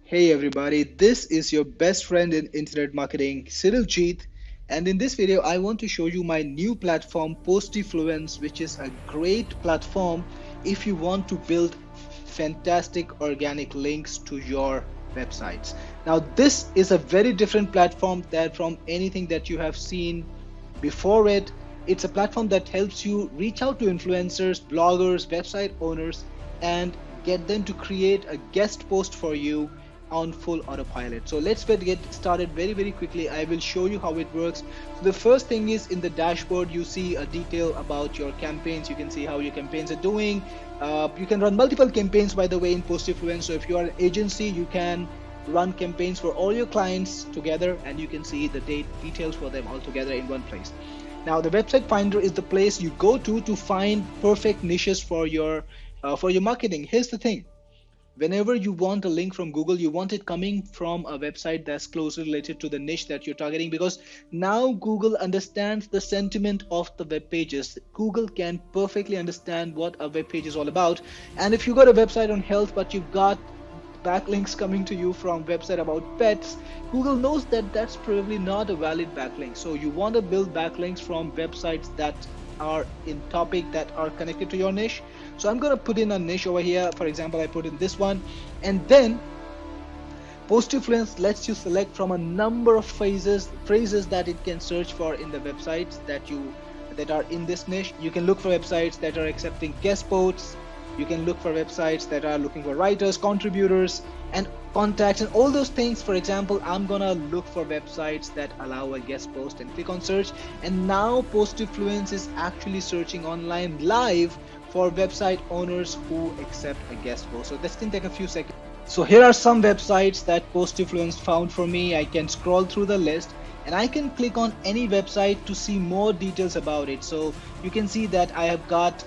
Hey everybody, this is your best friend in internet marketing, Cyril Jeet. And in this video, I want to show you my new platform, Postifluence, which is a great platform if you want to build fantastic organic links to your websites. Now, this is a very different platform that from anything that you have seen before it. It's a platform that helps you reach out to influencers, bloggers, website owners, and get them to create a guest post for you on full autopilot. So let's get started very quickly. I will show you how it works. So the first thing is in the dashboard, you see a detail about your campaigns. You can see how your campaigns are doing. You can run multiple campaigns, by the way, in Postifluence. So if you are an agency, you can run campaigns for all your clients together, and you can see the details for them all together in one place. Now, the website finder is the place you go to find perfect niches for your marketing. Here's the thing: whenever you want a link from Google, you want it coming from a website that's closely related to the niche that you're targeting, because now Google understands the sentiment of the web pages. Google can perfectly understand what a web page is all about. And if you got a website on health, but you've got backlinks coming to you from website about pets, Google knows that that's probably not a valid backlink. So you want to build backlinks from websites that are in topic, that are connected to your niche. So I'm going to put in a niche over here. For example, I put in this one, and then Postifluence lets you select from a number of phrases that it can search for in the websites that are in this niche. You can look for websites that are accepting guest posts. You can look for websites that are looking for writers, contributors, and contacts, and all those things. For example, I'm gonna look for websites that allow a guest post and click on search. And now Postifluence is actually searching online live for website owners who accept a guest post. So this can take a few seconds. So here are some websites that Postifluence found for me. I can scroll through the list and I can click on any website to see more details about it. So you can see that I have got,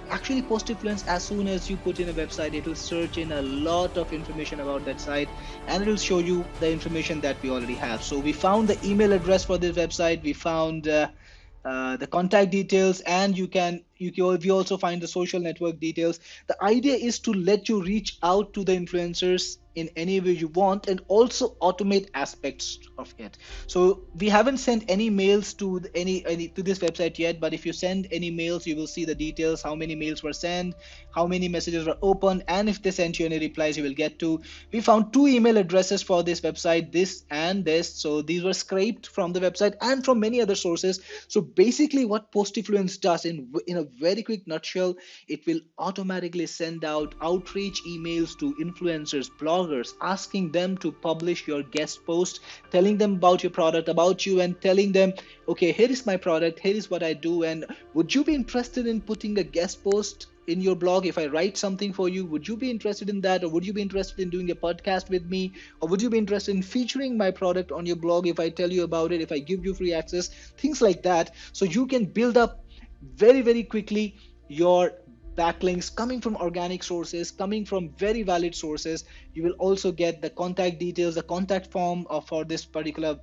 actually Postifluence, as soon as you put in a website, it will search in a lot of information about that site, and it will show you the information that we already have. So we found the email address for this website, we found the contact details, and we also find the social network details. The idea is to let you reach out to the influencers in any way you want, and also automate aspects of it. So we haven't sent any mails to any to this website yet, but if you send any mails, you will see the details: how many mails were sent, how many messages were opened, and if they sent you any replies, you will get to. We found two email addresses for this website, this and this. So these were scraped from the website and from many other sources. So basically what Postifluence does, in a very quick nutshell, it will automatically send out outreach emails to influencers, bloggers, asking them to publish your guest post, telling them about your product, about you, and telling them, okay, here is my product, here is what I do, and would you be interested in putting a guest post in your blog? If I write something for you, would you be interested in that? Or would you be interested in doing a podcast with me? Or would you be interested in featuring my product on your blog if I tell you about it, if I give you free access, things like that. So you can build up very quickly your backlinks coming from organic sources, coming from very valid sources. You will also get the contact details, the contact form for this particular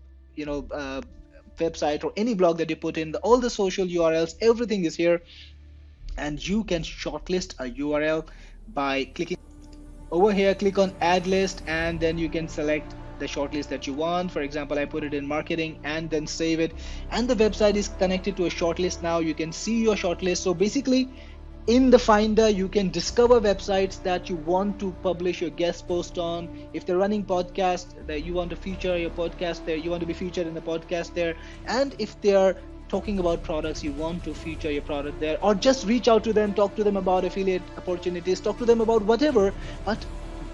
website or any blog that you put in, all the social URLs, everything is here. And you can shortlist a URL by clicking over here, click on add list, and then you can select the shortlist that you want. For example, I put it in marketing and then save it, and the website is connected to a shortlist. Now you can see your shortlist. So basically, in the finder, you can discover websites that you want to publish your guest post on. If they're running podcasts, that you want to feature your podcast there, you want to be featured in the podcast there. And if they're talking about products, you want to feature your product there, or just reach out to them, talk to them about affiliate opportunities, talk to them about whatever, but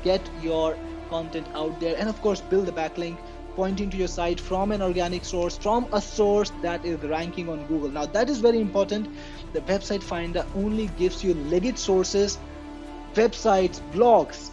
get your content out there. And of course, build the backlink pointing to your site from an organic source, from a source that is ranking on Google. Now that is very important. The website finder only gives you legit sources, websites, blogs,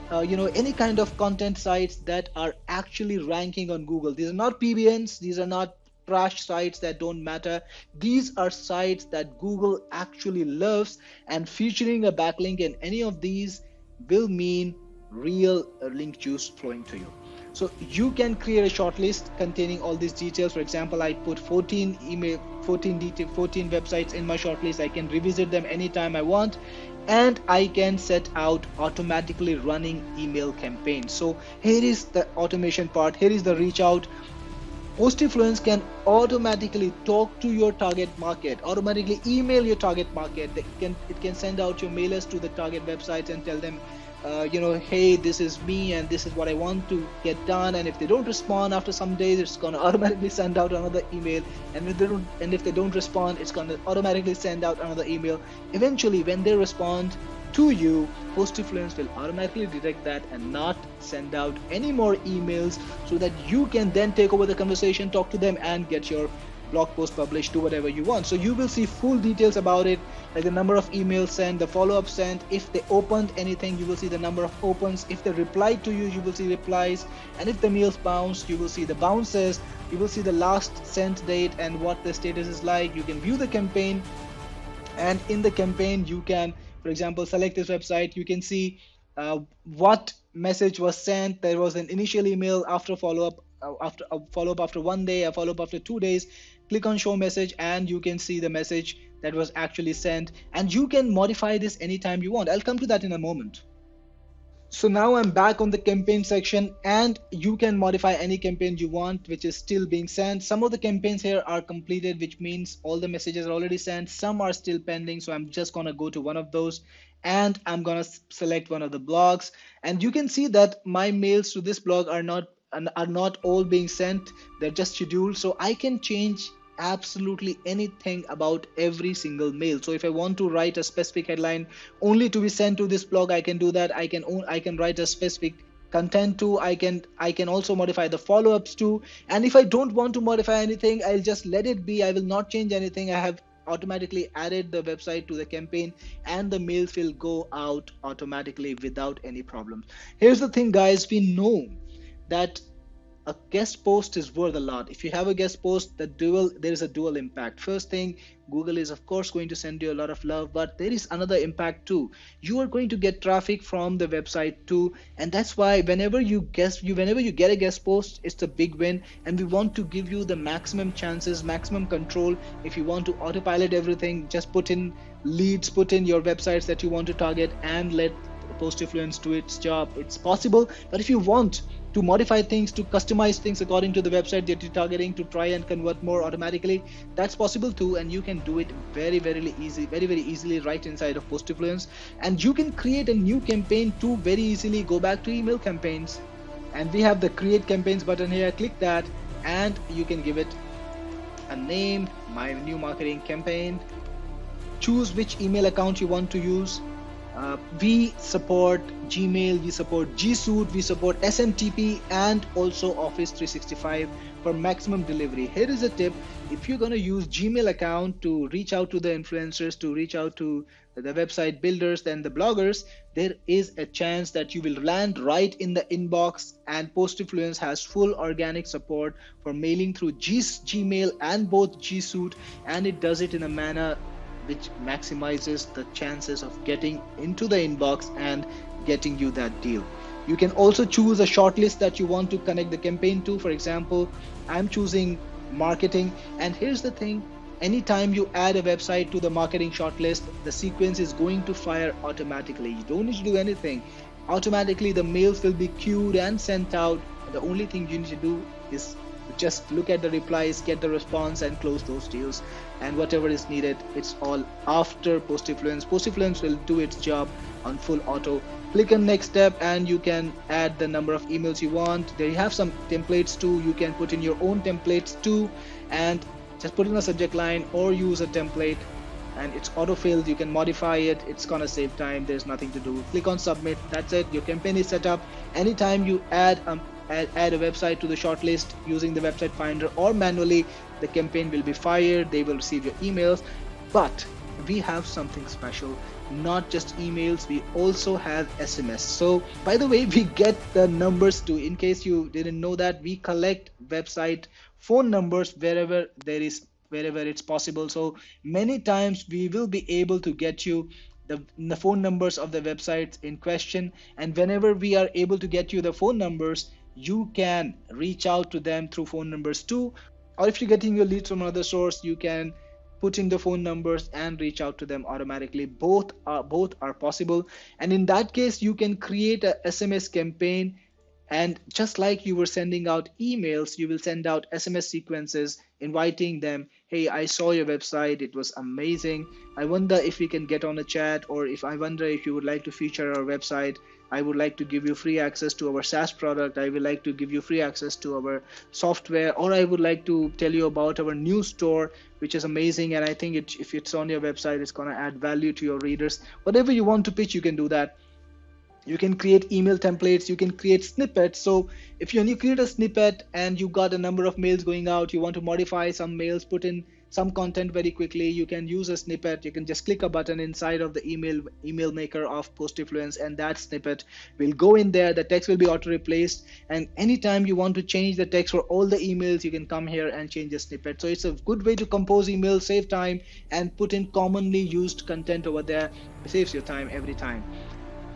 any kind of content sites that are actually ranking on Google. These are not PBNs, these are not trash sites that don't matter. These are sites that Google actually loves, and featuring a backlink in any of these will mean real link juice flowing to you. So you can create a shortlist containing all these details. For example, I put 14 email 14 detail 14 websites in my shortlist. I can revisit them anytime I want, and I can set out automatically running email campaigns. So here is the automation part. Here is the reach out. Postifluence can automatically talk to your target market, automatically email your target market. It can send out your mailers to the target websites and tell them, hey, this is me and this is what I want to get done. And if they don't respond after some days, it's gonna automatically send out another email. And if they don't respond, it's gonna automatically send out another email. Eventually, when they respond to you, Postifluence will automatically detect that and not send out any more emails, so that you can then take over the conversation, talk to them, and get your blog post published, do whatever you want. So you will see full details about it, like the number of emails sent, the follow-up sent. If they opened anything, you will see the number of opens. If they replied to you, you will see replies. And if the mails bounced, you will see the bounces. You will see the last sent date and what the status is like. You can view the campaign, and in the campaign you can, for example, select this website. You can see what message was sent. There was an initial email, after follow-up, after a follow-up after 1 day, a follow-up after 2 days. Click on show message and you can see the message that was actually sent, and you can modify this anytime you want. I'll come to that in a moment. So now I'm back on the campaign section, and you can modify any campaign you want which is still being sent. Some of the campaigns here are completed, which means all the messages are already sent. Some are still pending, so I'm just going to go to one of those, and I'm going to select one of the blogs. And you can see that my mails to this blog are not all being sent. They're just scheduled, so I can change absolutely anything about every single mail. So if I want to write a specific headline only to be sent to this blog, I can do that. I can write a specific content too. I can also modify the follow-ups too. And if I don't want to modify anything, I'll just let it be. I will not change anything. I have automatically added the website to the campaign, and the mails will go out automatically without any problems. Here's the thing, guys. We know that a guest post is worth a lot. If you have a guest post, there is a dual impact. First thing, Google is of course going to send you a lot of love, but there is another impact too. You are going to get traffic from the website too, and that's why whenever you get a guest post, it's a big win. And we want to give you the maximum chances, maximum control. If you want to autopilot everything, just put in leads, put in your websites that you want to target, and let Postifluence do its job. It's possible. But if you want to modify things, to customize things according to the website that you're targeting, to try and convert more automatically, that's possible too. And you can do it very easily right inside of Postifluence. And you can create a new campaign too very easily. Go back to email campaigns, and we have the create campaigns button here. Click that, and you can give it a name, my new marketing campaign. Choose which email account you want to use. We support Gmail, we support G Suite, we support SMTP, and also Office 365 for maximum delivery. Here is a tip: if you're going to use Gmail account to reach out to the influencers, to reach out to the website builders, then the bloggers, there is a chance that you will land right in the inbox. And Postifluence has full organic support for mailing through Gmail and both G Suite, and it does it in a manner which maximizes the chances of getting into the inbox and getting you that deal. You can also choose a shortlist that you want to connect the campaign to. For example, I'm choosing marketing, and here's the thing: anytime you add a website to the marketing shortlist, the sequence is going to fire automatically. You don't need to do anything. Automatically the mails will be queued and sent out. The only thing you need to do is just look at the replies, get the response, and close those deals. And whatever is needed, it's all after Postifluence. Postifluence will do its job on full auto. Click on next step, and you can add the number of emails you want. There you have some templates too. You can put in your own templates too, and just put in a subject line or use a template, and it's auto-filled. You can modify it. It's gonna save time. There's nothing to do. Click on submit. That's it. Your campaign is set up. Anytime you add a website to the shortlist using the website finder or manually, the campaign will be fired. They will receive your emails. But we have something special. Not just emails, we also have SMS. So by the way, we get the numbers too. In case you didn't know that, we collect website phone numbers wherever it's possible. So many times we will be able to get you the phone numbers of the websites in question. And whenever we are able to get you the phone numbers, you can reach out to them through phone numbers too. Or if you're getting your leads from another source, you can put in the phone numbers and reach out to them automatically. Both are possible. And in that case, you can create a SMS campaign, and just like you were sending out emails, you will send out SMS sequences inviting them, hey, I saw your website, it was amazing. I wonder if we can get on a chat, or if I wonder if you would like to feature our website. I would like to give you free access to our SaaS product. I would like to give you free access to our software, or I would like to tell you about our new store, which is amazing. And I think if it's on your website, it's going to add value to your readers. Whatever you want to pitch, you can do that. You can create email templates, you can create snippets. So if you create a snippet and you got a number of mails going out, you want to modify some mails, put in some content very quickly, you can use a snippet. You can just click a button inside of the email maker of Postifluence, and that snippet will go in there. The text will be auto replaced, and anytime you want to change the text for all the emails, you can come here and change the snippet. So it's a good way to compose emails, save time, and put in commonly used content over there. It saves your time every time.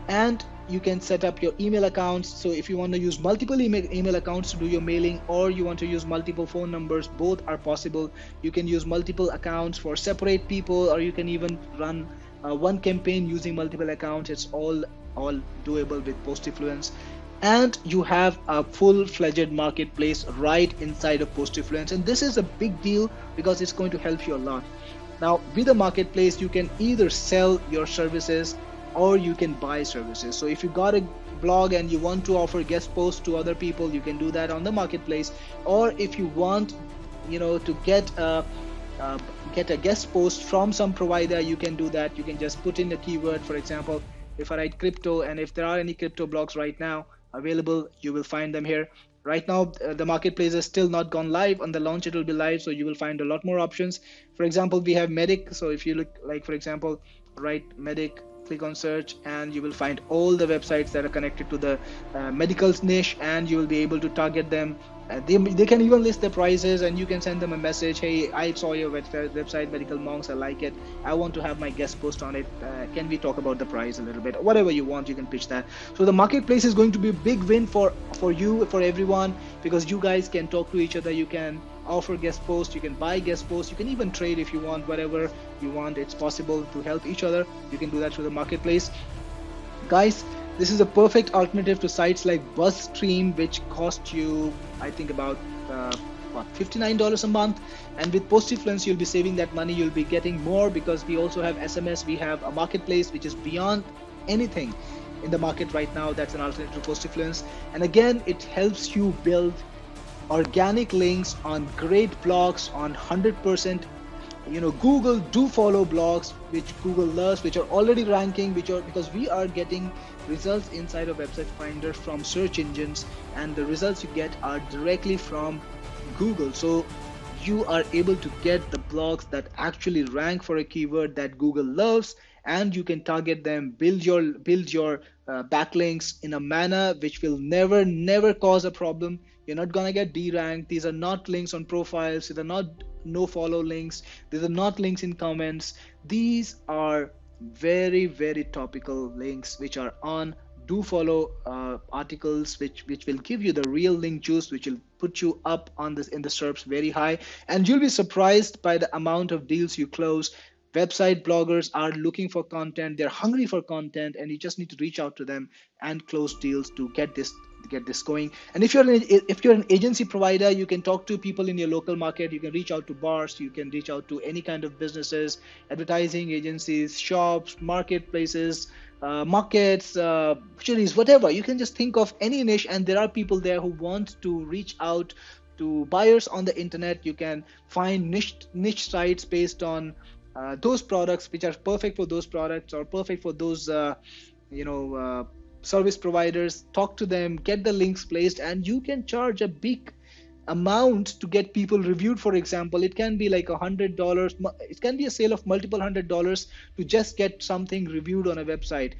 And you can set up your email accounts. So if you want to use multiple email accounts to do your mailing, or you want to use multiple phone numbers, both are possible. You can use multiple accounts for separate people, or you can even run one campaign using multiple accounts. It's all doable with Postifluence. And you have a full-fledged marketplace right inside of Postifluence, and this is a big deal because it's going to help you a lot. Now with a marketplace, you can either sell your services or you can buy services. So if you got a blog and you want to offer guest posts to other people, you can do that on the marketplace. Or if you want, to get a guest post from some provider, you can do that. You can just put in a keyword. For example, if I write crypto, and if there are any crypto blogs right now available, you will find them here. Right now, the marketplace is still not gone live. On the launch, it will be live, so you will find a lot more options. For example, we have Medic. So if you look, like, for example, write Medic, click on search, and you will find all the websites that are connected to the medical niche, and you will be able to target them. They can even list their prices, and you can send them a message, hey, I saw your website, Medical Monks, I like it, I want to have my guest post on it, can we talk about the price a little bit? Whatever you want, you can pitch that. So the marketplace is going to be a big win for you, for everyone, because you guys can talk to each other. You can offer guest posts, you can buy guest posts, you can even trade if you want. Whatever you want, it's possible to help each other. You can do that through the marketplace. Guys, this is a perfect alternative to sites like BuzzStream, which cost you, I think, about $59 a month. And with Postifluence, you'll be saving that money. You'll be getting more because we also have SMS. We have a marketplace which is beyond anything in the market right now. That's an alternative to Postifluence. And again, it helps you build organic links on great blogs on 100%. Google do follow blogs which Google loves, which are already ranking, because we are getting results inside of Website Finder from search engines, and the results you get are directly from Google. So you are able to get the blogs that actually rank for a keyword that Google loves, and you can target them, build your backlinks in a manner which will never cause a problem. You're not gonna get deranked. These are not links on profiles. These are not no follow links. These are not links in comments. These are very, very topical links which are on do follow articles, which will give you the real link juice, which will put you up on this in the SERPs very high. And you'll be surprised by the amount of deals you close. Website bloggers are looking for content, they're hungry for content, and you just need to reach out to them and close deals to get this going. And if you're an agency provider, you can talk to people in your local market. You can reach out to bars, you can reach out to any kind of businesses, advertising agencies, shops, marketplaces, markets, butcheries, whatever. You can just think of any niche, and there are people there who want to reach out to buyers on the internet. You can find niche sites based on those products which are perfect for those products, or perfect for those service providers. Talk to them, get the links placed, and you can charge a big amount to get people reviewed. For example, it can be like $100. It can be a sale of multiple $100 to just get something reviewed on a website,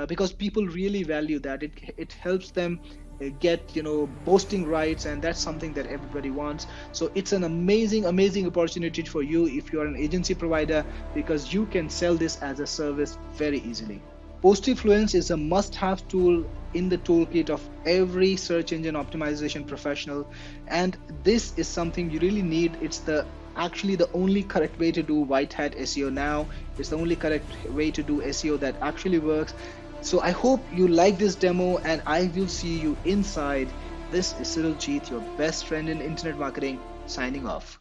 because people really value that. It helps them get posting rights, and that's something that everybody wants. So it's an amazing opportunity for you if you're an agency provider, because you can sell this as a service very easily. Postifluence is a must-have tool in the toolkit of every search engine optimization professional. And this is something you really need. It's the actually the only correct way to do white hat SEO now. It's the only correct way to do SEO that actually works. So I hope you like this demo, and I will see you inside. This is Cyril Jeet, your best friend in internet marketing, signing off.